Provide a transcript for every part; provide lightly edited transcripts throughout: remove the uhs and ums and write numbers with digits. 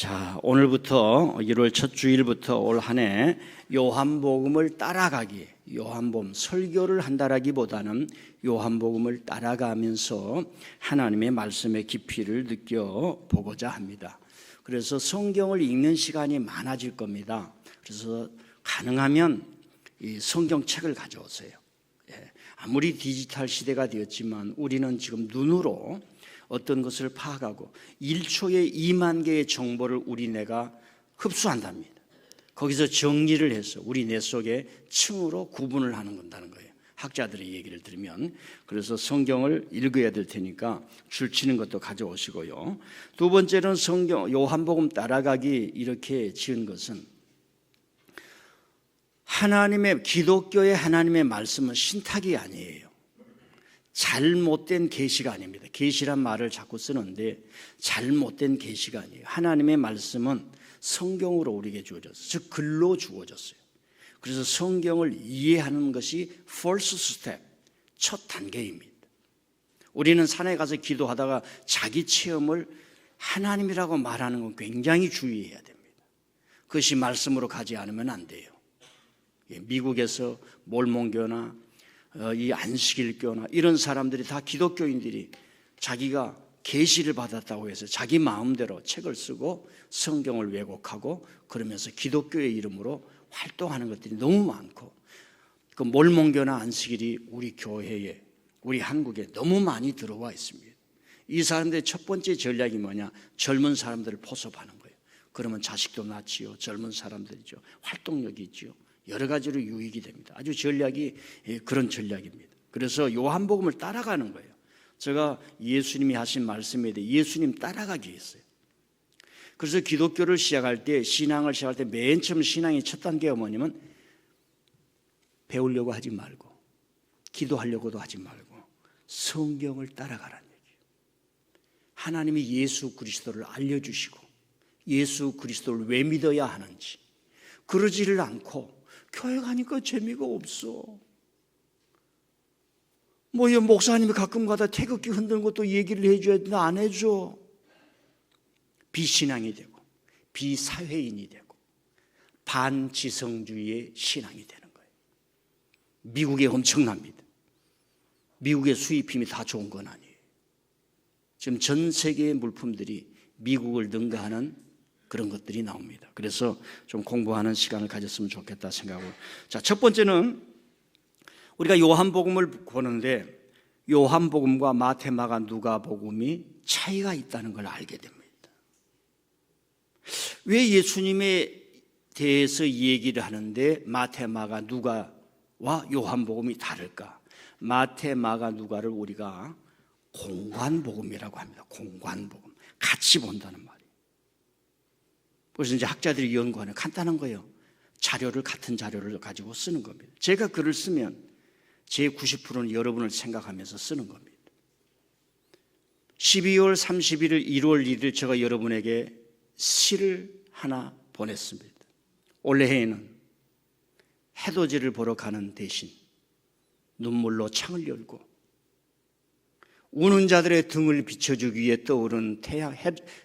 자, 오늘부터 1월 첫 주일부터 올 한 해 요한복음을 따라가기, 요한복음 설교를 한다라기보다는 요한복음을 따라가면서 하나님의 말씀의 깊이를 느껴보고자 합니다. 그래서 성경을 읽는 시간이 많아질 겁니다. 그래서 가능하면 이 성경책을 가져오세요. 아무리 디지털 시대가 되었지만 우리는 지금 눈으로 어떤 것을 파악하고 1초에 2만 개의 정보를 우리 뇌가 흡수한답니다. 거기서 정리를 해서 우리 뇌 속에 층으로 구분을 한다는 거예요. 학자들의 얘기를 들으면. 그래서 성경을 읽어야 될 테니까 줄치는 것도 가져오시고요. 두 번째는 성경 요한복음 따라가기 이렇게 지은 것은 기독교의 하나님의 말씀은 신탁이 아니에요. 잘못된 계시가 아닙니다. 계시란 말을 자꾸 쓰는데 잘못된 계시가 아니에요. 하나님의 말씀은 성경으로 우리에게 주어졌어요. 즉 글로 주어졌어요. 그래서 성경을 이해하는 것이 first step, 첫 단계입니다. 우리는 산에 가서 기도하다가 자기 체험을 하나님이라고 말하는 건 굉장히 주의해야 됩니다. 그것이 말씀으로 가지 않으면 안 돼요. 미국에서 몰몬교나 이 안식일교나 이런 사람들이 다 기독교인들이 자기가 계시를 받았다고 해서 자기 마음대로 책을 쓰고 성경을 왜곡하고 그러면서 기독교의 이름으로 활동하는 것들이 너무 많고, 그 몰몬교나 안식일이 우리 교회에, 우리 한국에 너무 많이 들어와 있습니다. 이 사람들의 첫 번째 전략이 뭐냐? 젊은 사람들을 포섭하는 거예요. 그러면 자식도 낳지요. 젊은 사람들이죠. 활동력이 있죠. 여러 가지로 유익이 됩니다. 아주 전략이 그런 전략입니다. 그래서 요한복음을 따라가는 거예요. 제가 예수님이 하신 말씀에 대해 예수님 따라가기 했어요. 그래서 기독교를 시작할 때, 신앙을 시작할 때 맨 처음 신앙의 첫 단계가 뭐냐면 배우려고 하지 말고 기도하려고도 하지 말고 성경을 따라가라는 얘기예요. 하나님이 예수 그리스도를 알려주시고 예수 그리스도를 왜 믿어야 하는지, 그러지를 않고 교회 가니까 재미가 없어. 목사님이 가끔 가다 태극기 흔드는 것도 얘기를 해줘야 되는데 안 해줘. 비신앙이 되고 비사회인이 되고 반지성주의의 신앙이 되는 거예요. 미국에 엄청납니다. 미국의 수입힘이 다 좋은 건 아니에요. 지금 전 세계의 물품들이 미국을 능가하는 그런 것들이 나옵니다. 그래서 좀 공부하는 시간을 가졌으면 좋겠다 생각하고, 자, 첫 번째는 우리가 요한복음을 보는데 요한복음과 마태, 마가, 누가복음이 차이가 있다는 걸 알게 됩니다. 왜 예수님에 대해서 얘기를 하는데 마태, 마가, 누가와 요한복음이 다를까? 마태, 마가, 누가를 우리가 공관복음이라고 합니다. 공관복음. 같이 본다는 말이에요. 그래서 이제 학자들이 연구하는 간단한 거예요. 같은 자료를 가지고 쓰는 겁니다. 제가 글을 쓰면 제 90%는 여러분을 생각하면서 쓰는 겁니다. 12월 31일, 1월 1일 제가 여러분에게 시를 하나 보냈습니다. 올해에는 해돋이를 보러 가는 대신 눈물로 창을 열고 우는 자들의 등을 비춰주기 위해 떠오르는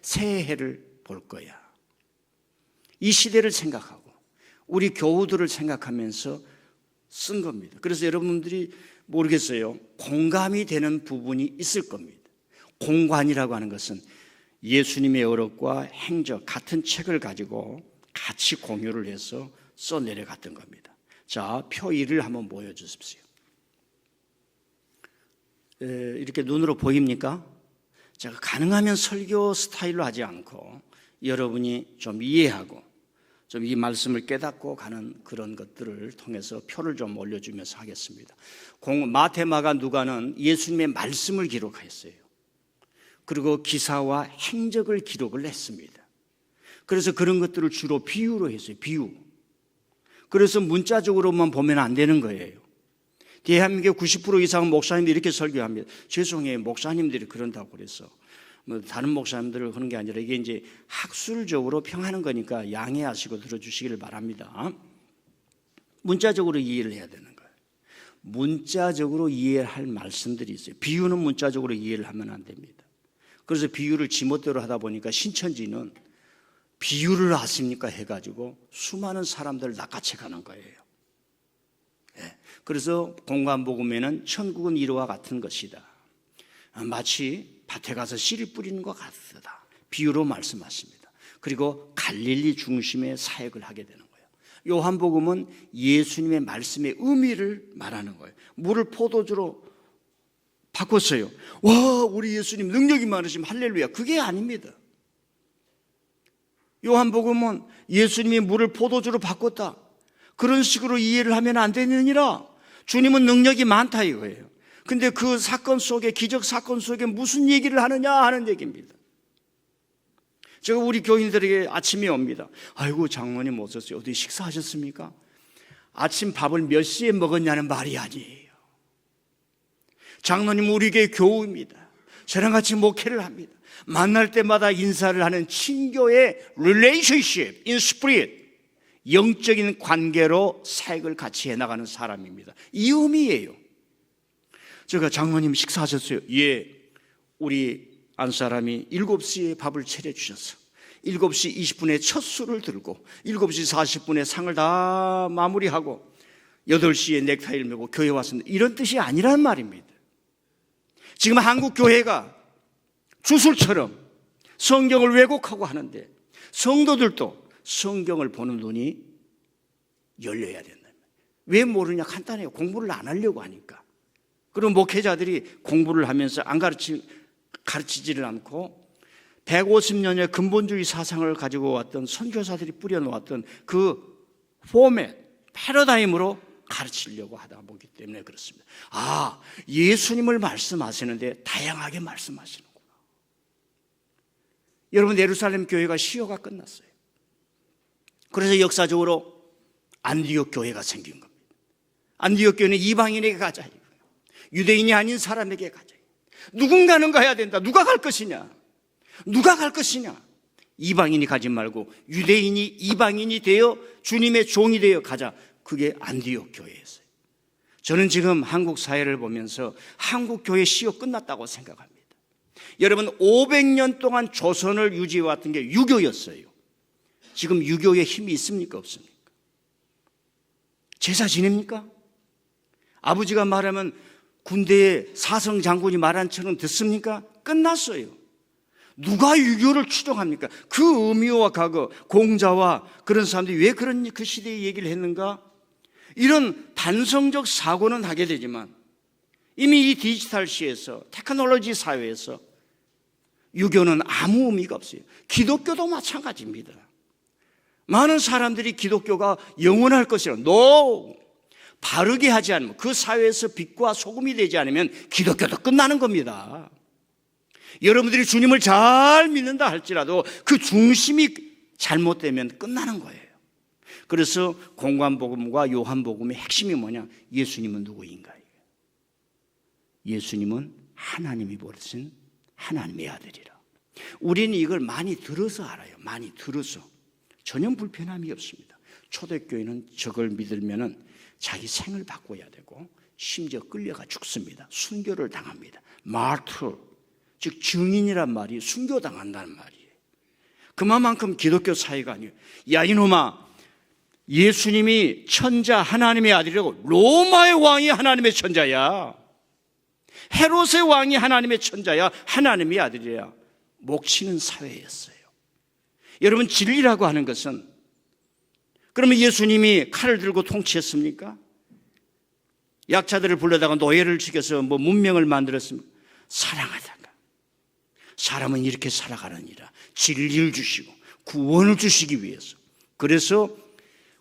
새해를 볼 거야. 이 시대를 생각하고 우리 교우들을 생각하면서 쓴 겁니다. 그래서 여러분들이 모르겠어요. 공감이 되는 부분이 있을 겁니다. 공관이라고 하는 것은 예수님의 어록과 행적 같은 책을 가지고 같이 공유를 해서 써내려갔던 겁니다. 자, 표 1을 한번 보여주십시오. 이렇게 눈으로 보입니까? 제가 가능하면 설교 스타일로 하지 않고 여러분이 좀 이해하고 좀 이 말씀을 깨닫고 가는 그런 것들을 통해서 표를 좀 올려주면서 하겠습니다. 마태, 마가, 누가는 예수님의 말씀을 기록했어요. 그리고 기사와 행적을 기록을 했습니다. 그래서 그런 것들을 주로 비유로 했어요. 비유. 그래서 문자적으로만 보면 안 되는 거예요. 대한민국의 90% 이상은 목사님들이 이렇게 설교합니다. 죄송해요. 목사님들이 그런다고 그래서. 다른 목사님들을 하는 게 아니라 이게 이제 학술적으로 평하는 거니까 양해하시고 들어주시기를 바랍니다. 문자적으로 이해를 해야 되는 거예요. 문자적으로 이해할 말씀들이 있어요. 비유는 문자적으로 이해를 하면 안 됩니다. 그래서 비유를 지멋대로 하다 보니까 신천지는 비유를 아십니까? 해가지고 수많은 사람들을 낚아채 가는 거예요. 그래서 공관복음에는 천국은 이와 같은 것이다. 마치 밭에 가서 씨를 뿌리는 것 같다. 비유로 말씀하십니다. 그리고 갈릴리 중심의 사역을 하게 되는 거예요. 요한복음은 예수님의 말씀의 의미를 말하는 거예요. 물을 포도주로 바꿨어요. 와, 우리 예수님 능력이 많으시면 할렐루야. 그게 아닙니다. 요한복음은 예수님이 물을 포도주로 바꿨다, 그런 식으로 이해를 하면 안 되느니라. 주님은 능력이 많다 이거예요. 근데 그 사건 속에, 기적 사건 속에 무슨 얘기를 하느냐 하는 얘기입니다. 제가 우리 교인들에게 아침에 옵니다. 아이고, 장로님 오셨어요. 어디 식사하셨습니까? 아침 밥을 몇 시에 먹었냐는 말이 아니에요. 장로님 우리 교회 교우입니다. 저랑 같이 목회를 합니다. 만날 때마다 인사를 하는 친교의 relationship in spirit, 영적인 관계로 사역을 같이 해나가는 사람입니다. 이 의미예요. 제가 장로님 식사하셨어요? 예. 우리 안사람이 7시에 밥을 차려주셔서 7시 20분에 첫 술을 들고 7시 40분에 상을 다 마무리하고 8시에 넥타이를 메고 교회 왔습니다. 이런 뜻이 아니란 말입니다. 지금 한국 교회가 주술처럼 성경을 왜곡하고 하는데, 성도들도 성경을 보는 눈이 열려야 된다. 왜 모르냐? 간단해요. 공부를 안 하려고 하니까. 그럼 목회자들이 공부를 하면서 안 가르치지를 않고 150년의 근본주의 사상을 가지고 왔던 선교사들이 뿌려놓았던 그 포맷, 패러다임으로 가르치려고 하다 보기 때문에 그렇습니다. 아, 예수님을 말씀하시는데 다양하게 말씀하시는구나. 여러분, 예루살렘 교회가 시효가 끝났어요. 그래서 역사적으로 안디옥 교회가 생긴 겁니다. 안디옥 교회는 이방인에게 가자, 유대인이 아닌 사람에게 가자. 누군가는 가야 된다. 누가 갈 것이냐? 누가 갈 것이냐? 이방인이 가지 말고 유대인이 이방인이 되어 주님의 종이 되어 가자. 그게 안디옥 교회였어요. 저는 지금 한국 사회를 보면서 한국 교회 시효 끝났다고 생각합니다. 여러분, 500년 동안 조선을 유지해왔던 게 유교였어요. 지금 유교에 힘이 있습니까? 없습니까? 제사 지냅니까? 아버지가 말하면 군대의 사성 장군이 말한 처럼 듣습니까? 끝났어요. 누가 유교를 추종합니까? 그 의미와 과거, 공자와 그런 사람들이 왜 그런 그 시대의 얘기를 했는가? 이런 반성적 사고는 하게 되지만 이미 이 디지털 시에서, 테크놀로지 사회에서 유교는 아무 의미가 없어요. 기독교도 마찬가지입니다. 많은 사람들이 기독교가 영원할 것이라, no! 바르게 하지 않으면, 그 사회에서 빛과 소금이 되지 않으면 기독교도 끝나는 겁니다. 여러분들이 주님을 잘 믿는다 할지라도 그 중심이 잘못되면 끝나는 거예요. 그래서 공관복음과 요한복음의 핵심이 뭐냐? 예수님은 누구인가? 예수님은 하나님이 보내신 하나님의 아들이라. 우리는 이걸 많이 들어서 알아요. 많이 들어서. 전혀 불편함이 없습니다. 초대교회는 저걸 믿으면 자기 생을 바꿔야 되고 심지어 끌려가 죽습니다. 순교를 당합니다. 마르트, 즉 증인이란 말이 순교당한다는 말이에요. 그만큼 기독교 사회가 아니에요. 야, 이놈아, 예수님이 천자 하나님의 아들이라고. 로마의 왕이 하나님의 천자야. 헤롯의 왕이 하나님의 천자야. 하나님의 아들이야. 목치는 사회였어요. 여러분, 진리라고 하는 것은, 그러면 예수님이 칼을 들고 통치했습니까? 약자들을 불러다가 노예를 죽여서 문명을 만들었습니까? 사랑하다가 사람은 이렇게 살아가느니라. 진리를 주시고 구원을 주시기 위해서. 그래서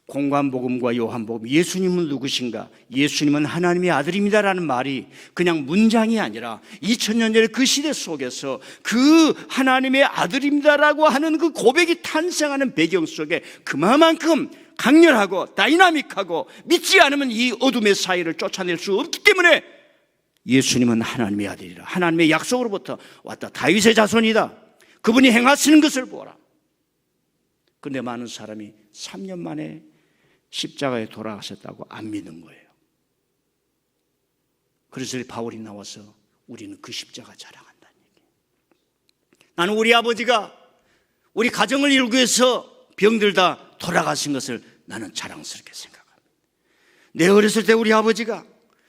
공관복음과 요한복음, 예수님은 누구신가? 예수님은 하나님의 아들입니다라는 말이 그냥 문장이 아니라 2000년 전의 그 시대 속에서 그 하나님의 아들입니다라고 하는 그 고백이 탄생하는 배경 속에 그만큼 강렬하고 다이나믹하고, 믿지 않으면 이 어둠의 사이를 쫓아낼 수 없기 때문에 예수님은 하나님의 아들이라. 하나님의 약속으로부터 왔다. 다윗의 자손이다. 그분이 행하시는 것을 보라. 그런데 많은 사람이 3년 만에 십자가에 돌아가셨다고 안 믿는 거예요. 그래서 바울이 나와서 우리는 그 십자가 자랑한다는 얘기예요. 나는 우리 아버지가 우리 가정을 이루기 위해서 병들다 돌아가신 것을 나는 자랑스럽게 생각합니다. 내 어렸을 때 우리 아버지가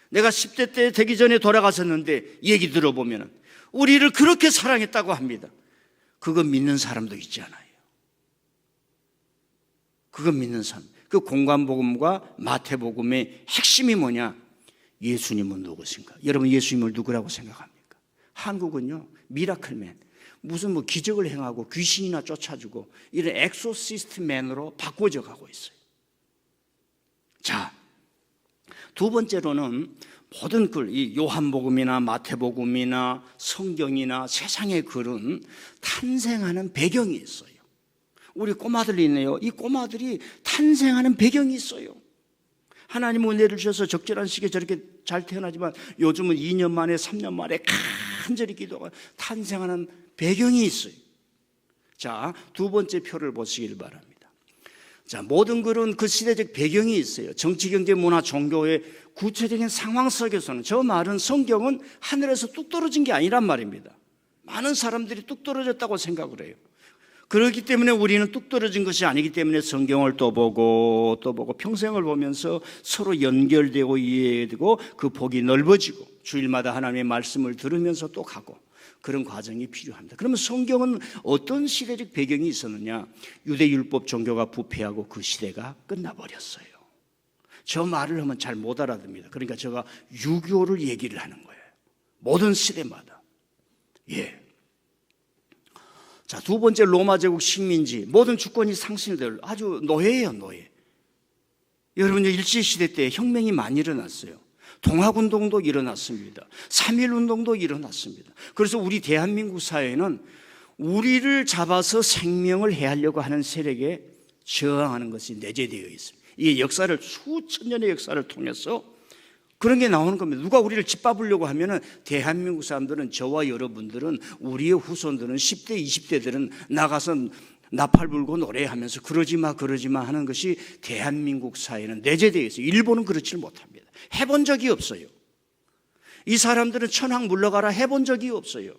내가 10대 때 되기 전에 돌아가셨는데 얘기 들어보면 우리를 그렇게 사랑했다고 합니다. 그거 믿는 사람도 있지 않아요? 그거 믿는 사람. 그 공관복음과 마태복음의 핵심이 뭐냐? 예수님은 누구신가? 여러분, 예수님을 누구라고 생각합니까? 한국은요, 미라클맨, 무슨 뭐 기적을 행하고 귀신이나 쫓아주고 이런 엑소시스트맨으로 바꿔져 가고 있어요. 자, 두 번째로는 모든 글, 이 요한복음이나 마태복음이나 성경이나 세상의 글은 탄생하는 배경이 있어요. 우리 꼬마들이 있네요. 이 꼬마들이 탄생하는 배경이 있어요. 하나님은 은혜를 주셔서 적절한 시기에 저렇게 잘 태어나지만 요즘은 2년 만에 3년 만에 간절히 기도가 탄생하는 배경이 있어요. 자, 두 번째 표를 보시길 바랍니다. 자, 모든 글은 그 시대적 배경이 있어요. 정치, 경제, 문화, 종교의 구체적인 상황 속에서는, 저 말은 성경은 하늘에서 뚝 떨어진 게 아니란 말입니다. 많은 사람들이 뚝 떨어졌다고 생각을 해요. 그렇기 때문에 우리는 뚝 떨어진 것이 아니기 때문에 성경을 또 보고 평생을 보면서 서로 연결되고 이해되고 그 복이 넓어지고 주일마다 하나님의 말씀을 들으면서 또 가고 그런 과정이 필요합니다. 그러면 성경은 어떤 시대적 배경이 있었느냐? 유대율법 종교가 부패하고 그 시대가 끝나버렸어요. 저 말을 하면 잘 못 알아듣습니다. 그러니까 제가 유교를 얘기를 하는 거예요. 모든 시대마다. 예. 자, 두 번째, 로마 제국 식민지, 모든 주권이 상실될 아주 노예예요, 노예. 여러분, 일제시대 때 혁명이 많이 일어났어요. 동학운동도 일어났습니다. 3.1운동도 일어났습니다. 그래서 우리 대한민국 사회는 우리를 잡아서 생명을 해하려고 하는 세력에 저항하는 것이 내재되어 있습니다. 이게 역사를, 수천 년의 역사를 통해서 그런 게 나오는 겁니다. 누가 우리를 짓밟으려고 하면은 대한민국 사람들은, 저와 여러분들은, 우리의 후손들은, 10대, 20대들은 나가서 나팔 불고 노래하면서 그러지 마 하는 것이 대한민국 사회는 내재되어 있어요. 일본은 그렇지를 못합니다. 해본 적이 없어요. 이 사람들은 천황 물러가라 해본 적이 없어요.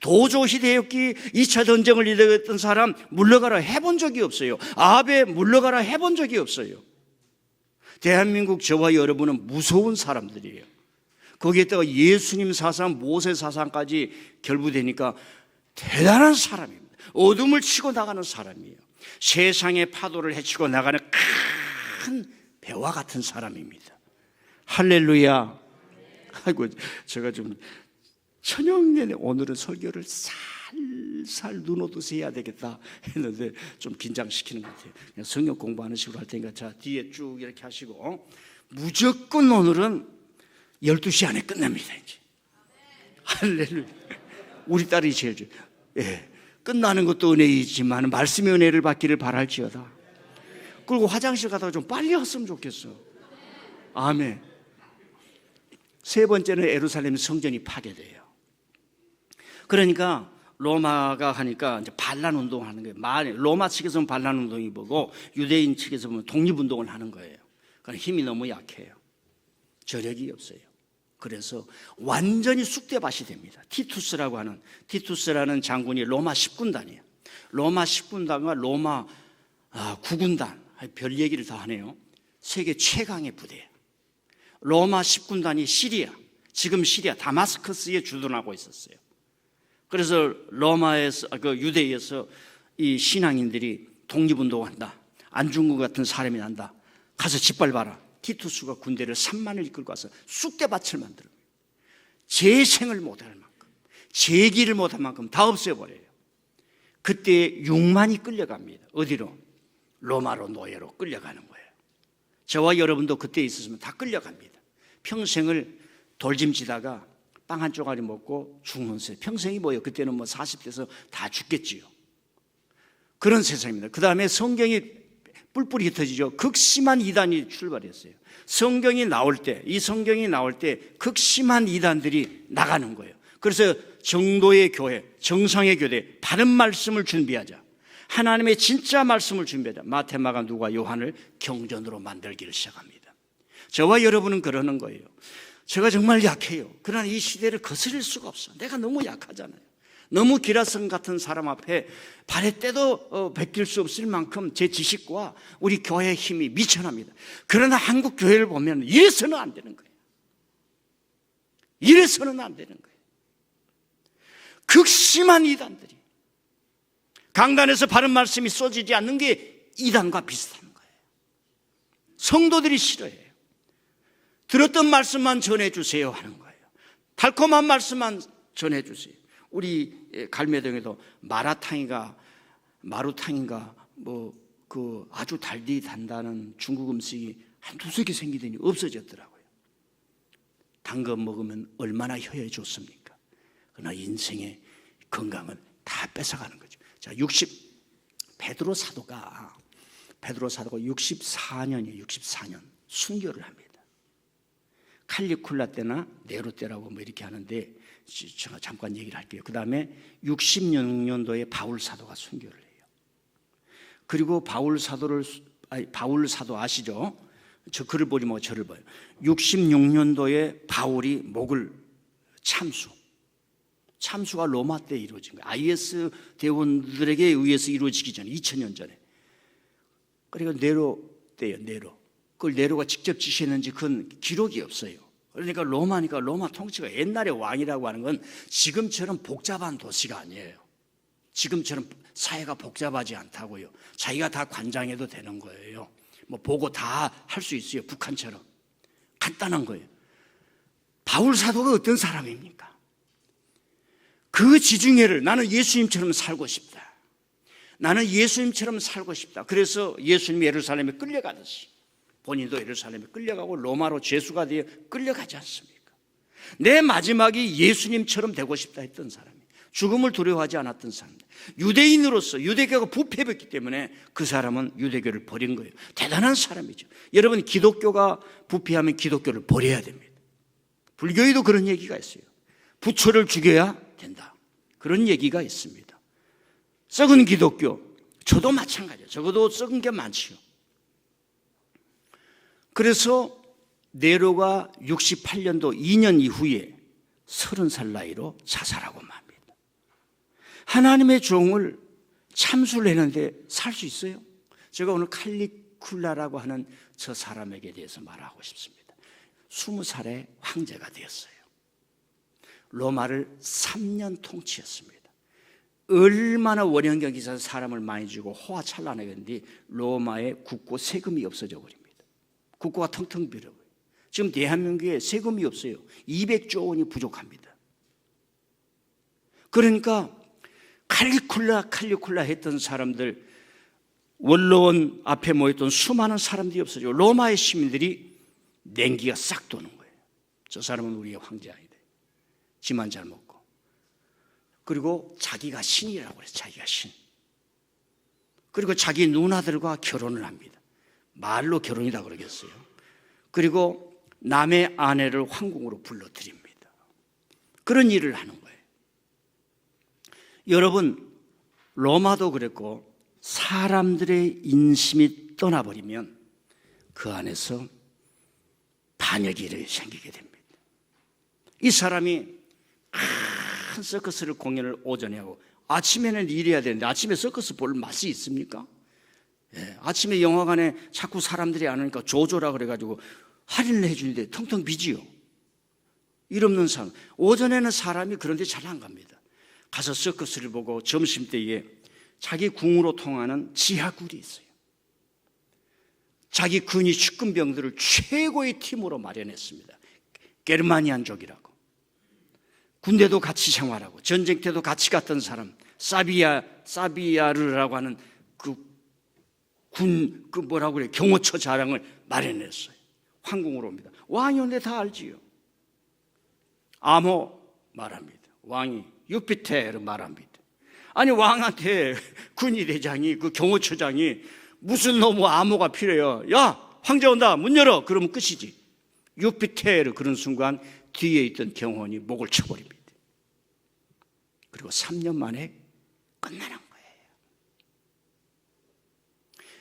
도조 히데요키 2차 전쟁을 이끌었던 사람 물러가라 해본 적이 없어요. 아베 물러가라 해본 적이 없어요. 대한민국 저와 여러분은 무서운 사람들이에요. 거기에다가 예수님 사상, 모세 사상까지 결부되니까 대단한 사람입니다. 어둠을 치고 나가는 사람이에요. 세상의 파도를 헤치고 나가는 큰 배와 같은 사람입니다. 할렐루야. 아이고, 제가 좀 저녁 내내 오늘은 설교를 살살 눈오듯이 해야 되겠다 했는데 좀 긴장시키는 것 같아요. 그냥 성경 공부하는 식으로 할 테니까 자, 뒤에 쭉 이렇게 하시고 무조건 오늘은 12시 안에 끝납니다. 이제. 할렐루야. 우리 딸이 제일 좋아요. 예, 끝나는 것도 은혜이지만 말씀의 은혜를 받기를 바랄지어다. 그리고 화장실 가다가 좀 빨리 왔으면 좋겠어. 아멘. 세 번째는 예루살렘 성전이 파괴돼요. 그러니까 로마가 하니까 이제 반란 운동을 하는 거예요. 로마 측에서는 반란 운동이 보고 유대인 측에서 보면 독립운동을 하는 거예요. 그러니까 힘이 너무 약해요. 저력이 없어요. 그래서 완전히 쑥대밭이 됩니다. 티투스라는 장군이 로마 10군단이에요. 로마 10군단과 로마 9군단, 별 얘기를 다 하네요. 세계 최강의 부대예요. 로마 10군단이 시리아, 지금 시리아 다마스커스에 주둔하고 있었어요. 그래서 로마에서, 유대에서 이 신앙인들이 독립운동을 한다. 안중근 같은 사람이 난다. 가서 짓밟아라. 티투스가 군대를 3만을 이끌고 와서 쑥대밭을 만들어요. 재생을 못할 만큼, 재기를 못할 만큼 다 없애버려요. 그때 6만이 끌려갑니다. 어디로? 로마로, 노예로 끌려가는 거예요. 저와 여러분도 그때 있었으면 다 끌려갑니다. 평생을 돌짐지다가 빵 한 쪼가리 먹고 죽는 세. 평생이 뭐예요? 그때는 뭐 40대에서 다 죽겠지요. 그런 세상입니다. 그 다음에 성경이 뿔뿔이 흩어지죠. 극심한 이단이 출발했어요. 성경이 나올 때, 이 성경이 나올 때 극심한 이단들이 나가는 거예요. 그래서 정도의 교회, 정상의 교회, 바른 말씀을 준비하자. 하나님의 진짜 말씀을 준비하자. 마태, 마가, 누가, 요한을 경전으로 만들기를 시작합니다. 저와 여러분은 그러는 거예요. 제가 정말 약해요. 그러나 이 시대를 거스릴 수가 없어. 내가 너무 약하잖아요. 너무 기라성 같은 사람 앞에 발의 때도 베낄 수 없을 만큼 제 지식과 우리 교회의 힘이 미천합니다. 그러나 한국 교회를 보면 이래서는 안 되는 거예요. 이래서는 안 되는 거예요. 극심한 이단들이, 강단에서 바른 말씀이 쏟아지지 않는 게 이단과 비슷한 거예요. 성도들이 싫어해요. 들었던 말씀만 전해주세요 하는 거예요. 달콤한 말씀만 전해주세요. 우리 갈매동에도 마루탕인가 그 아주 달디 단다는 중국 음식이 한 두세 개 생기더니 없어졌더라고요. 단 거 먹으면 얼마나 혀에 좋습니까? 그러나 인생의 건강은 다 뺏어가는 거죠. 자, 베드로 사도가 64년 순교를 합니다. 칼리쿨라 때나 네로 때라고 뭐 이렇게 하는데 제가 잠깐 얘기를 할게요. 그 다음에 66년도에 바울 사도가 순교를 해요. 그리고 바울 사도 아시죠? 저 글을 보지 말고 저를 봐요. 66년도에 바울이 목을 참수가 로마 때 이루어진 거예요. IS 대원들에게 의해서 이루어지기 전에 2000년 전에. 그리고 네로 때요. 그걸 네로가 직접 지시했는지 그건 기록이 없어요. 그러니까 로마 통치가 옛날에 왕이라고 하는 건 지금처럼 복잡한 도시가 아니에요. 지금처럼 사회가 복잡하지 않다고요. 자기가 다 관장해도 되는 거예요. 뭐 보고 다 할 수 있어요. 북한처럼 간단한 거예요. 바울 사도가 어떤 사람입니까? 그 지중해를 나는 예수님처럼 살고 싶다. 나는 예수님처럼 살고 싶다. 그래서 예수님이 예루살렘에 끌려가듯이 본인도 예루살렘에 끌려가고 로마로 죄수가 되어 끌려가지 않습니까? 내 마지막이 예수님처럼 되고 싶다 했던 사람이, 죽음을 두려워하지 않았던 사람, 유대인으로서 유대교가 부패했기 때문에 그 사람은 유대교를 버린 거예요. 대단한 사람이죠. 여러분, 기독교가 부패하면 기독교를 버려야 됩니다. 불교에도 그런 얘기가 있어요. 부처를 죽여야 된다, 그런 얘기가 있습니다. 썩은 기독교, 저도 마찬가지예요. 적어도 썩은 게 많지요. 그래서 네로가 68년도 2년 이후에 30살 나이로 자살하고 맙니다. 하나님의 종을 참수를 했는데 살 수 있어요? 제가 오늘 칼리쿨라라고 하는 저 사람에게 대해서 말하고 싶습니다. 20살에 황제가 되었어요. 로마를 3년 통치했습니다. 얼마나 원형경 기사에서 사람을 많이 주고 호화찬란하게 했는데 로마의 국고 세금이 없어져 버립니다. 국고가 텅텅 비어버려요. 지금 대한민국에 세금이 없어요. 200조 원이 부족합니다. 그러니까 칼리쿨라 했던 사람들, 원로원 앞에 모였던 수많은 사람들이 없어지고 로마의 시민들이 냉기가 싹 도는 거예요. 저 사람은 우리의 황제 아니다. 지만 잘 먹고. 그리고 자기가 신이라고 그래서 자기가 신. 그리고 자기 누나들과 결혼을 합니다. 말로 결혼이다 그러겠어요. 그리고 남의 아내를 황궁으로 불러들입니다. 그런 일을 하는 거예요. 여러분, 로마도 그랬고 사람들의 인심이 떠나버리면 그 안에서 반역이 생기게 됩니다. 이 사람이 큰 서커스를 공연을 오전에 하고 아침에는 일해야 되는데 아침에 서커스 볼 맛이 있습니까? 예, 아침에 영화관에 자꾸 사람들이 안 오니까 조조라 그래가지고 할인을 해주는데 텅텅 비지요. 일 없는 사람. 오전에는 사람이 그런 데 잘 안 갑니다. 가서 서커스를 보고 점심때에 자기 궁으로 통하는 지하굴이 있어요. 자기 근위 측근병들을 최고의 팀으로 마련했습니다. 게르마니안족이라고. 군대도 같이 생활하고 전쟁 때도 같이 갔던 사람, 사비아르라고 하는 뭐라고 그래, 경호처 자랑을 마련했어요. 황궁으로 옵니다. 왕이 오는데 다 알지요. 아모 말합니다. 왕이 유피테르 말합니다. 아니, 왕한테 군의대장이, 그 경호처장이 무슨 너무 암호가 필요해요. 야, 황제 온다, 문 열어. 그러면 끝이지. 유피테르, 그런 순간 뒤에 있던 경호원이 목을 쳐버립니다. 그리고 3년 만에 끝나는 거예요.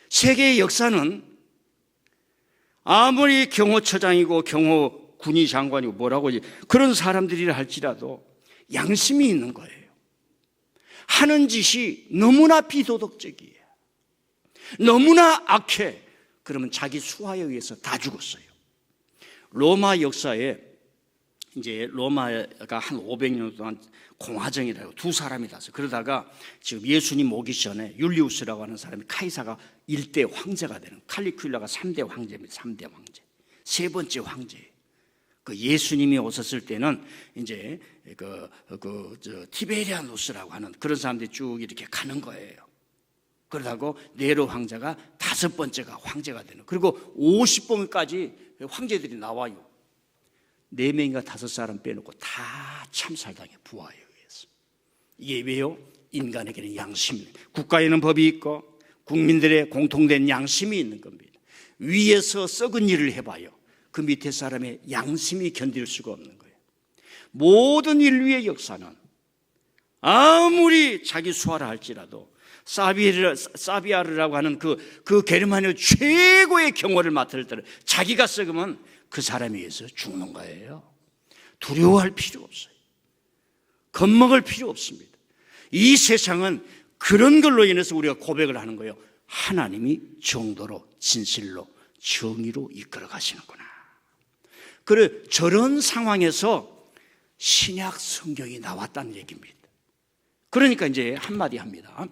세계의 역사는 아무리 경호처장이고 경호군의 장관이고 뭐라고 그런 사람들이라 할지라도 양심이 있는 거예요. 하는 짓이 너무나 비도덕적이에요. 너무나 악해. 그러면 자기 수하에 의해서 다 죽었어요. 로마 역사에 이제 로마가 한 500년 동안 공화정이라고 두 사람이 났어요. 그러다가 지금 예수님 오기 전에 율리우스라고 하는 사람이 카이사가 1대 황제가 되는, 칼리큘라가 3대 황제입니다. 3대 황제. 세 번째 황제예요. 그 예수님이 오셨을 때는 이제 티베리아누스라고 하는 그런 사람들이 쭉 이렇게 가는 거예요. 그러다가 네로 황제가 5번째가 황제가 되는, 그리고 50번까지 황제들이 나와요. 4명인가 5사람 빼놓고 다 참살당해, 부하에 의해서. 이게 왜요? 인간에게는 양심이, 국가에는 법이 있고 국민들의 공통된 양심이 있는 겁니다. 위에서 썩은 일을 해봐요. 그 밑에 사람의 양심이 견딜 수가 없는 거예요. 모든 인류의 역사는 아무리 자기 수하라 할지라도 사비아르라고 하는 그 게르마니아 최고의 경호를 맡을 때는 자기가 썩으면 그 사람에 의해서 죽는 거예요. 두려워할 필요 없어요. 겁먹을 필요 없습니다. 이 세상은 그런 걸로 인해서 우리가 고백을 하는 거예요. 하나님이 정도로, 진실로, 정의로 이끌어 가시는구나. 그래, 저런 상황에서 신약 성경이 나왔다는 얘기입니다. 그러니까 이제 한마디 합니다.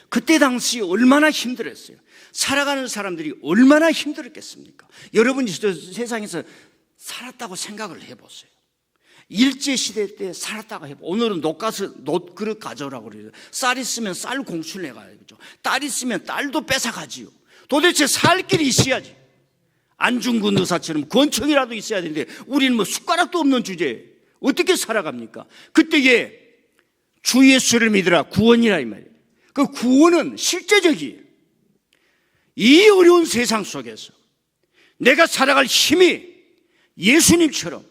그때 당시 얼마나 힘들었어요. 살아가는 사람들이 얼마나 힘들었겠습니까? 여러분이 세상에서 살았다고 생각을 해보세요. 일제시대 때 살았다고 해보세요. 오늘은 놋그릇 가져오라고 그래요. 쌀 있으면 쌀 공수를 해가야죠. 딸 있으면 딸도 뺏어가지요. 도대체 살 길이 있어야지. 안중근 의사처럼 권총이라도 있어야 되는데 우리는 뭐 숟가락도 없는 주제에 어떻게 살아갑니까? 그때에 주 예수를 믿으라, 구원이라 이 말이에요. 그 구원은 실제적이에요. 이 어려운 세상 속에서 내가 살아갈 힘이 예수님처럼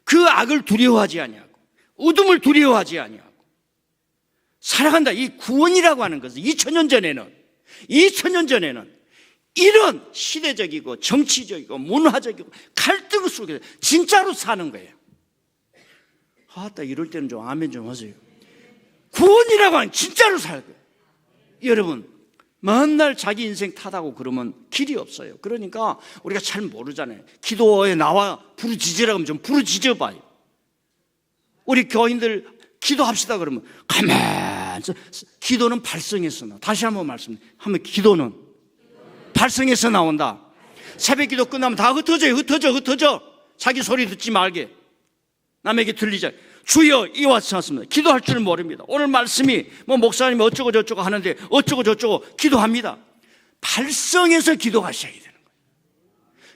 그 악을 두려워하지 아니하고 어둠을 두려워하지 아니하고 살아간다. 이 구원이라고 하는 것은 2000년 전에는 이런 시대적이고 정치적이고 문화적이고 갈등 속에서 진짜로 사는 거예요. 아따, 이럴 때는 좀 아멘 좀 하세요. 구원이라고 하는 진짜로 살 거예요. 여러분, 맨날 자기 인생 탓하고 그러면 길이 없어요. 그러니까 우리가 잘 모르잖아요. 기도에 나와 부르짖으라고 하면 좀 부르짖어 봐요. 우리 교인들 기도합시다 그러면 가만히, 기도는 발성에서 나와. 다시 한번 말씀하면 기도는 발성에서 나온다. 새벽 기도 끝나면 다 흩어져. 자기 소리 듣지 말게. 남에게 들리자. 주여 이와 같습니다. 기도할 줄 모릅니다. 오늘 말씀이 뭐 목사님이 어쩌고 저쩌고 하는데 어쩌고 저쩌고 기도합니다. 발성에서 기도하셔야 되는 거예요.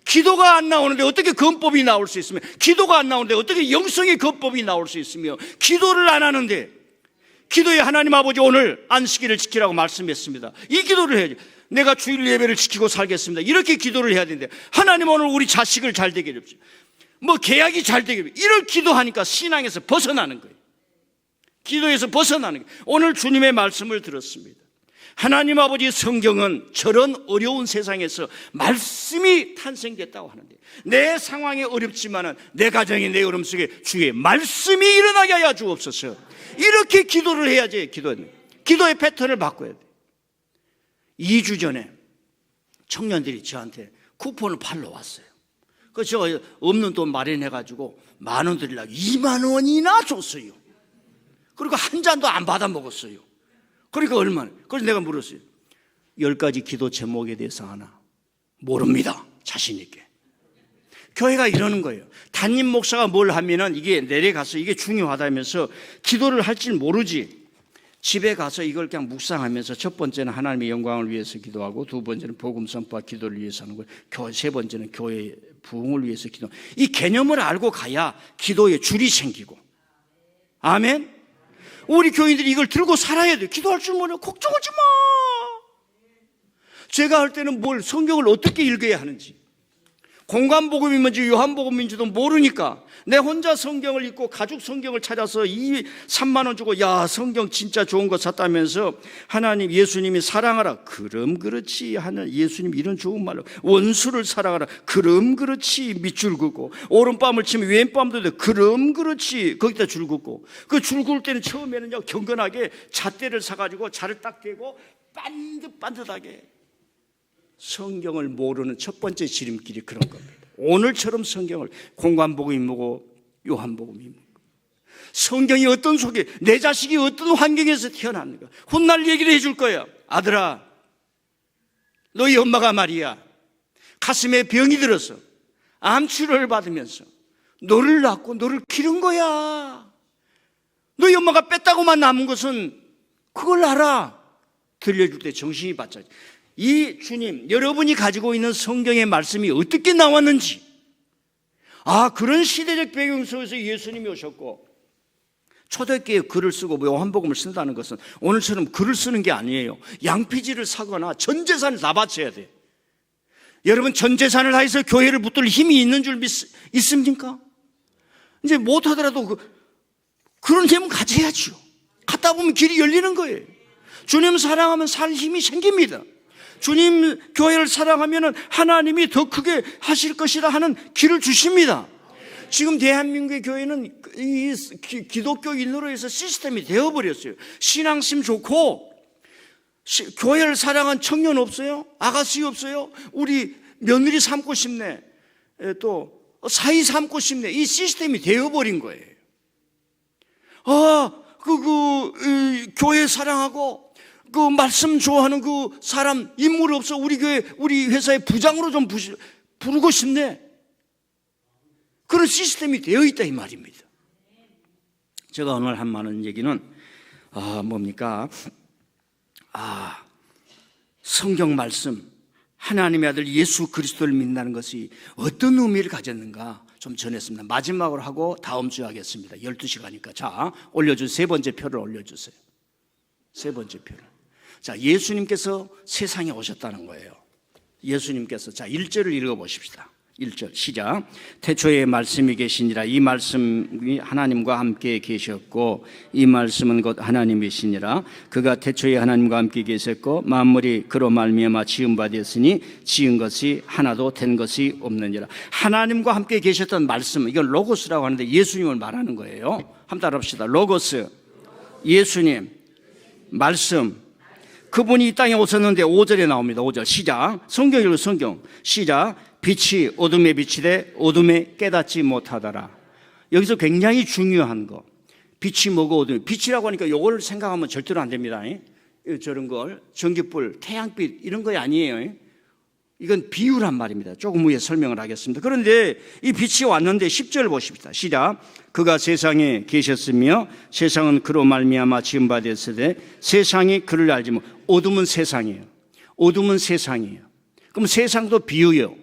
기도가 안 나오는데 어떻게 건법이 나올 수 있으며, 기도가 안 나오는데 어떻게 영성의 건법이 나올 수 있으며, 기도를 안 하는데, 기도에 하나님 아버지 오늘 안식일을 지키라고 말씀했습니다. 이 기도를 해야지. 내가 주일 예배를 지키고 살겠습니다. 이렇게 기도를 해야 되는데, 하나님 오늘 우리 자식을 잘 되게 해주십시오. 뭐 계약이 잘 되게, 이걸 기도하니까 신앙에서 벗어나는 거예요. 기도에서 벗어나는 거예요. 오늘 주님의 말씀을 들었습니다. 하나님 아버지 성경은 저런 어려운 세상에서 말씀이 탄생됐다고 하는데, 내 상황이 어렵지만은 내 가정이 내 어려움 속에 주의 말씀이 일어나게 하여 주옵소서. 이렇게 기도를 해야지. 기도의 패턴을 바꿔야 돼. 2주 전에 청년들이 저한테 쿠폰을 팔러 왔어요. 그래서 제가 없는 돈 마련해가지고 10,000원 드리려고 20,000원이나 줬어요. 그리고 한 잔도 안 받아 먹었어요. 그러니까 얼마나? 그래서 내가 물었어요. 10가지 기도 제목에 대해서 하나 모릅니다. 자신 있게. 교회가 이러는 거예요. 담임 목사가 뭘 하면은 이게 내려가서 이게 중요하다면서 기도를 할 줄 모르지. 집에 가서 이걸 그냥 묵상하면서 첫 번째는 하나님의 영광을 위해서 기도하고, 두 번째는 복음 선포와 기도를 위해서 하는 거예요. 세 번째는 교회의 부흥을 위해서 기도. 이 개념을 알고 가야 기도에 줄이 생기고. 아멘. 우리 교인들이 이걸 들고 살아야 돼요. 기도할 줄 모르면 걱정하지 마. 제가 할 때는 성경을 어떻게 읽어야 하는지, 공관복음이 뭔지 요한복음인지도 모르니까 내 혼자 성경을 읽고 가죽 성경을 찾아서 3만 원 주고 야 성경 진짜 좋은 거 샀다면서 하나님 예수님이 사랑하라 그럼 그렇지 하는 예수님 이런 좋은 말로 원수를 사랑하라 그럼 그렇지 밑줄 긋고 오른밤을 치면 왼밤도 돼 그럼 그렇지 거기다 줄 긋고 그 줄 긋을 때는 처음에는요 경건하게 잣대를 사가지고 자를 딱 대고 반듯반듯하게 성경을 모르는 첫 번째 지름길이 그런 겁니다. 오늘처럼 성경을 공관복음이 뭐고 요한복음이 뭐고 성경이 어떤 속에 내 자식이 어떤 환경에서 태어났는가 훗날 얘기를 해줄 거야. 아들아 너희 엄마가 말이야 가슴에 병이 들어서 암치료를 받으면서 너를 낳고 너를 기른 거야. 너희 엄마가 뺐다고만 남은 것은 그걸 알아. 들려줄 때 정신이 바짝 이 주님 여러분이 가지고 있는 성경의 말씀이 어떻게 나왔는지 그런 시대적 배경 속에서 예수님이 오셨고 초대교회에 글을 쓰고 요한복음을 쓴다는 것은 오늘처럼 글을 쓰는 게 아니에요. 양피지를 사거나 전 재산을 다 바쳐야 돼. 여러분 전 재산을 다해서 교회를 붙들 힘이 있는 줄 있습니까? 이제 못하더라도 그런 힘은 가져야죠. 갖다 보면 길이 열리는 거예요. 주님 사랑하면 살 힘이 생깁니다. 주님 교회를 사랑하면 하나님이 더 크게 하실 것이라 하는 길을 주십니다. 지금 대한민국의 교회는 이 기독교인으로 해서 시스템이 되어버렸어요. 신앙심 좋고 교회를 사랑한 청년 없어요? 아가씨 없어요? 우리 며느리 삼고 싶네 또 사위 삼고 싶네 이 시스템이 되어버린 거예요. 교회 사랑하고 그 말씀 좋아하는 그 사람 인물 없어 우리 교회 우리 회사의 부장으로 좀 부르고 싶네. 그런 시스템이 되어 있다 이 말입니다. 제가 오늘 한 많은 얘기는 뭡니까? 성경 말씀 하나님의 아들 예수 그리스도를 믿는다는 것이 어떤 의미를 가졌는가 좀 전했습니다. 마지막으로 하고 다음 주에 하겠습니다. 12시가니까 자 올려주세요. 세 번째 표를 올려주세요. 세 번째 표를. 자, 예수님께서 세상에 오셨다는 거예요. 예수님께서 자 1절을 읽어보십시다. 1절 시작. 태초에 말씀이 계시니라 이 말씀이 하나님과 함께 계셨고 이 말씀은 곧 하나님이시니라 그가 태초에 하나님과 함께 계셨고 만물이 그로 말미암아 지은 바 되었으니 지은 것이 하나도 된 것이 없느니라. 하나님과 함께 계셨던 말씀 이건 로고스라고 하는데 예수님을 말하는 거예요. 한번 따라합시다. 로고스 예수님 말씀 그분이 이 땅에 오셨는데 5절에 나옵니다. 5절 시작. 성경 읽어 성경 시작. 빛이 어둠에 비치되 어둠에 깨닫지 못하더라. 여기서 굉장히 중요한 거 빛이 뭐고 어둠이 빛이라고 하니까 이걸 생각하면 절대로 안 됩니다. 저런 걸 전기불 태양빛 이런 거 아니에요. 이건 비유란 말입니다. 조금 후에 설명을 하겠습니다. 그런데 이 빛이 왔는데 10절 보십시다. 시작. 그가 세상에 계셨으며 세상은 그로 말미암아 지은 바 되었으되 세상이 그를 알지 못. 어둠은 세상이에요. 어둠은 세상이에요. 그럼 세상도 비유예요.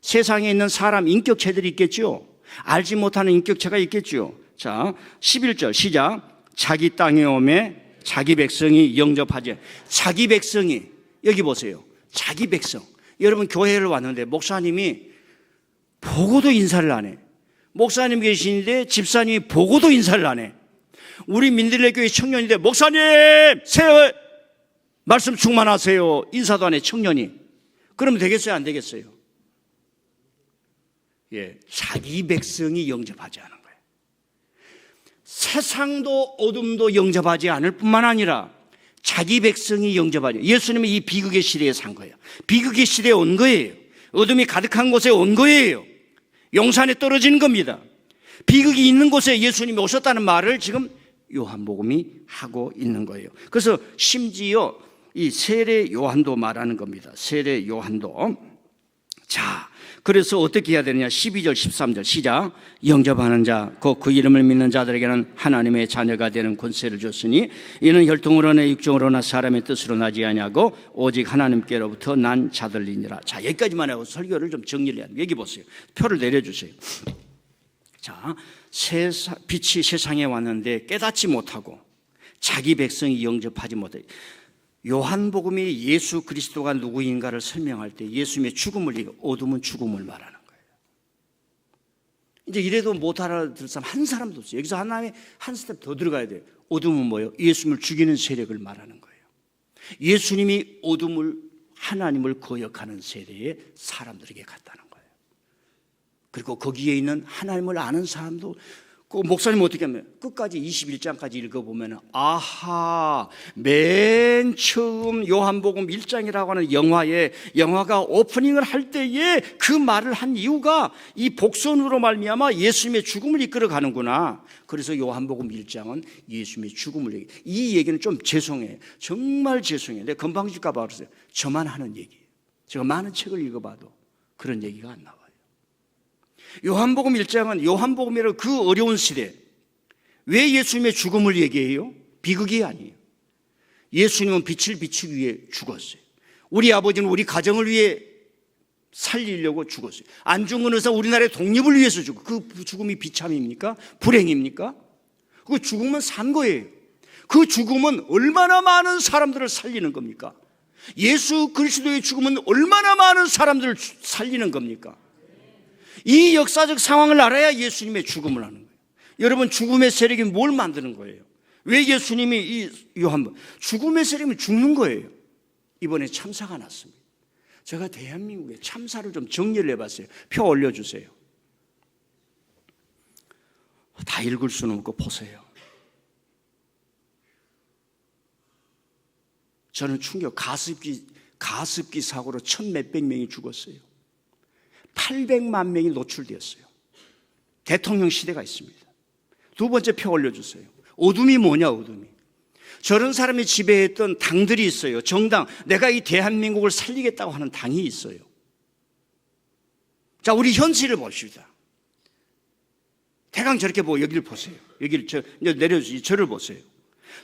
세상에 있는 사람 인격체들이 있겠죠. 알지 못하는 인격체가 있겠죠. 자 11절 시작. 자기 땅에 오매 자기 백성이 영접하지. 자기 백성이 여기 보세요. 자기 백성. 여러분 교회를 왔는데 목사님이 보고도 인사를 안 해. 목사님 계시는데 집사님이 보고도 인사를 안 해. 우리 민들레 교회 청년인데 목사님 새 말씀 충만하세요. 인사도 안 해 청년이. 그러면 되겠어요 안 되겠어요? 예, 자기 백성이 영접하지 않은 거예요. 세상도 어둠도 영접하지 않을 뿐만 아니라 자기 백성이 영접하죠. 예수님이 이 비극의 시대에 산 거예요. 비극의 시대에 온 거예요. 어둠이 가득한 곳에 온 거예요. 용산에 떨어지는 겁니다. 비극이 있는 곳에 예수님이 오셨다는 말을 지금 요한복음이 하고 있는 거예요. 그래서 심지어 이 세례 요한도 말하는 겁니다. 세례 요한도. 자, 그래서 어떻게 해야 되느냐. 12절 13절 시작. 영접하는 자 곧 그 이름을 믿는 자들에게는 하나님의 자녀가 되는 권세를 줬으니 이는 혈통으로나 육정으로나 사람의 뜻으로 나지 아니하고 오직 하나님께로부터 난 자들이니라. 자, 여기까지만 하고 설교를 좀 정리를 해야 돼요. 여기 보세요. 표를 내려주세요. 자, 빛이 세상에 왔는데 깨닫지 못하고 자기 백성이 영접하지 못해. 요한복음이 예수 그리스도가 누구인가를 설명할 때 예수님의 죽음을 얘기하고 어둠은 죽음을 말하는 거예요. 이제 이래도 못 알아들 사람 한 사람도 없어요. 여기서 하나님의 한 스텝 더 들어가야 돼요. 어둠은 뭐예요? 예수님을 죽이는 세력을 말하는 거예요. 예수님이 어둠을 하나님을 거역하는 세대의 사람들에게 갔다는 거예요. 그리고 거기에 있는 하나님을 아는 사람도 그 목사님 어떻게 하면 끝까지 21장까지 읽어보면 아하, 맨 처음 요한복음 1장이라고 하는 영화가 오프닝을 할 때에 그 말을 한 이유가 이 복선으로 말미암아 예수님의 죽음을 이끌어 가는구나. 그래서 요한복음 1장은 예수님의 죽음을 얘기해요. 이 얘기는 좀 죄송해요. 정말 죄송해요. 내가 건방질까 봐 그랬어요. 저만 하는 얘기예요. 제가 많은 책을 읽어봐도 그런 얘기가 안 나와요. 요한복음 1장은 요한복음이라는 그 어려운 시대, 왜 예수님의 죽음을 얘기해요? 비극이 아니에요. 예수님은 빛을 비추기 위해 죽었어요. 우리 아버지는 우리 가정을 위해 살리려고 죽었어요. 안중근 의사 우리나라의 독립을 위해서 죽고, 그 죽음이 비참입니까? 불행입니까? 그 죽음은 산 거예요. 그 죽음은 얼마나 많은 사람들을 살리는 겁니까? 예수 그리스도의 죽음은 얼마나 많은 사람들을 살리는 겁니까? 이 역사적 상황을 알아야 예수님의 죽음을 하는 거예요. 여러분, 죽음의 세력이 뭘 만드는 거예요? 왜 예수님이 이 요한복음 죽음의 세력이 죽는 거예요? 이번에 참사가 났습니다. 제가 대한민국의 참사를 좀 정리를 해봤어요. 표 올려주세요. 다 읽을 수는 없고 보세요. 저는 충격, 가습기 사고로 1,000몇백 명이 죽었어요. 800만 명이 노출되었어요. 대통령 시대가 있습니다. 두 번째 표 올려주세요. 어둠이 뭐냐, 어둠이. 저런 사람이 지배했던 당들이 있어요. 정당, 내가 이 대한민국을 살리겠다고 하는 당이 있어요. 자, 우리 현실을 봅시다. 대강 저렇게 보고 여기를 보세요. 여기를 내려주세요. 저를 보세요.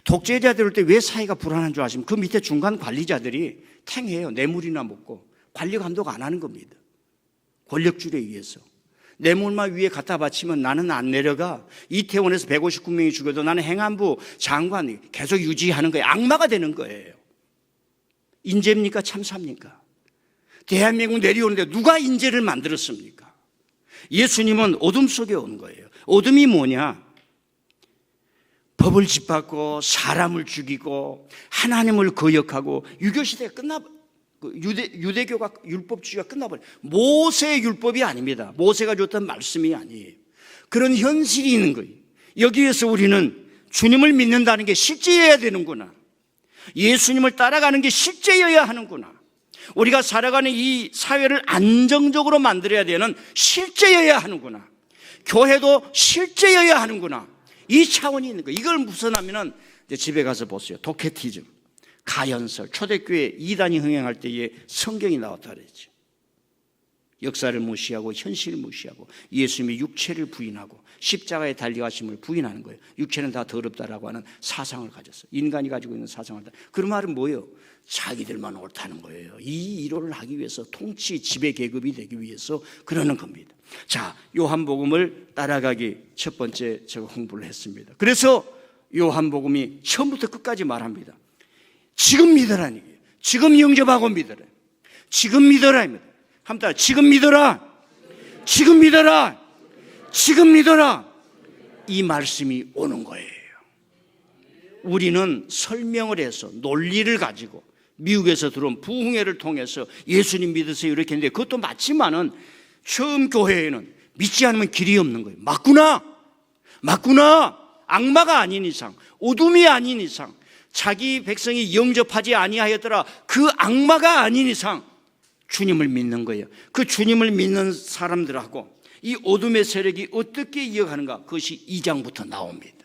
독재자들 올 때 왜 사회가 불안한 줄 아시면 그 밑에 중간 관리자들이 탱해요. 뇌물이나 먹고 관리 감독 안 하는 겁니다. 권력줄에 의해서. 뇌물만 위에 갖다 바치면 나는 안 내려가. 이태원에서 159명이 죽어도 나는 행안부 장관 계속 유지하는 거예요. 악마가 되는 거예요. 인재입니까? 참사입니까? 대한민국 내려오는데 누가 인재를 만들었습니까? 예수님은 어둠 속에 온 거예요. 어둠이 뭐냐? 법을 짓밟고 사람을 죽이고 하나님을 거역하고 유교시대가 유대교가 율법주의가 끝나버려요. 모세의 율법이 아닙니다. 모세가 줬던 말씀이 아니에요. 그런 현실이 있는 거예요. 여기에서 우리는 주님을 믿는다는 게 실제여야 되는구나. 예수님을 따라가는 게 실제여야 하는구나. 우리가 살아가는 이 사회를 안정적으로 만들어야 되는 실제여야 하는구나. 교회도 실제여야 하는구나. 이 차원이 있는 거예요. 이걸 벗어나면은 이제 집에 가서 보세요. 도케티즘, 가연설, 초대교회 이단이 흥행할 때에 성경이 나왔다 그랬죠. 역사를 무시하고 현실을 무시하고 예수님이 육체를 부인하고 십자가에 달려가심을 부인하는 거예요. 육체는 다 더럽다라고 하는 사상을 가졌어요. 인간이 가지고 있는 사상을 다. 그 말은 뭐예요? 자기들만 옳다는 거예요. 이 이론을 하기 위해서 통치 지배 계급이 되기 위해서 그러는 겁니다. 자, 요한복음을 따라가기 첫 번째 제가 홍보를 했습니다. 그래서 요한복음이 처음부터 끝까지 말합니다. 지금 믿으라는 얘기예요. 지금 영접하고 믿으라. 지금 믿으라입니다. 한번 지금 믿어라. 지금 믿어라. 지금 믿어라. 이 말씀이 오는 거예요. 우리는 설명을 해서 논리를 가지고 미국에서 들어온 부흥회를 통해서 예수님 믿으세요 이렇게 했는데 그것도 맞지만은 처음 교회에는 믿지 않으면 길이 없는 거예요. 맞구나. 악마가 아닌 이상, 어둠이 아닌 이상, 자기 백성이 영접하지 아니하였더라 그 악마가 아닌 이상 주님을 믿는 거예요. 그 주님을 믿는 사람들하고 이 어둠의 세력이 어떻게 이어가는가, 그것이 2장부터 나옵니다.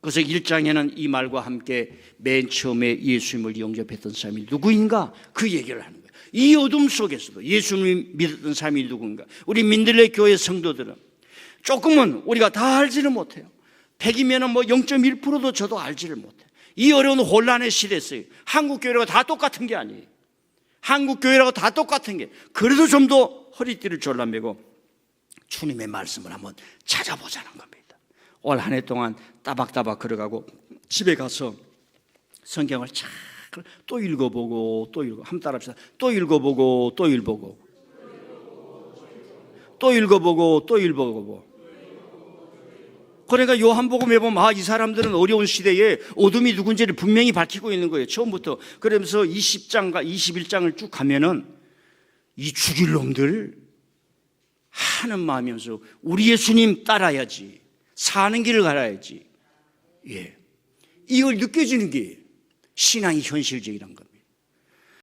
그래서 1장에는 이 말과 함께 맨 처음에 예수님을 영접했던 사람이 누구인가 그 얘기를 하는 거예요. 이 어둠 속에서도 예수님을 믿었던 사람이 누구인가. 우리 민들레 교회 성도들은 조금은 우리가 다 알지를 못해요. 100이면 뭐 0.1%도 저도 알지를 못해요. 이 어려운 혼란의 시대에서 한국 교회라고 다 똑같은 게 아니에요. 한국 교회라고 다 똑같은 게, 그래도 좀 더 허리띠를 졸라매고 주님의 말씀을 한번 찾아보자는 겁니다. 올 한 해 동안 따박따박 걸어가고 집에 가서 성경을 잘 또 읽어보고 또 읽어. 한번 따라합시다. 또 읽어보고 또 읽어보고 또 읽어보고 또 읽어보고. 그러니까 요한복음에 보면 이 사람들은 어려운 시대에 어둠이 누군지를 분명히 밝히고 있는 거예요. 처음부터. 그러면서 20장과 21장을 쭉 가면은 이 죽일 놈들 하는 마음이면서 우리 예수님 따라야지, 사는 길을 가야지. 예, 이걸 느껴지는 게 신앙이 현실적이란 겁니다.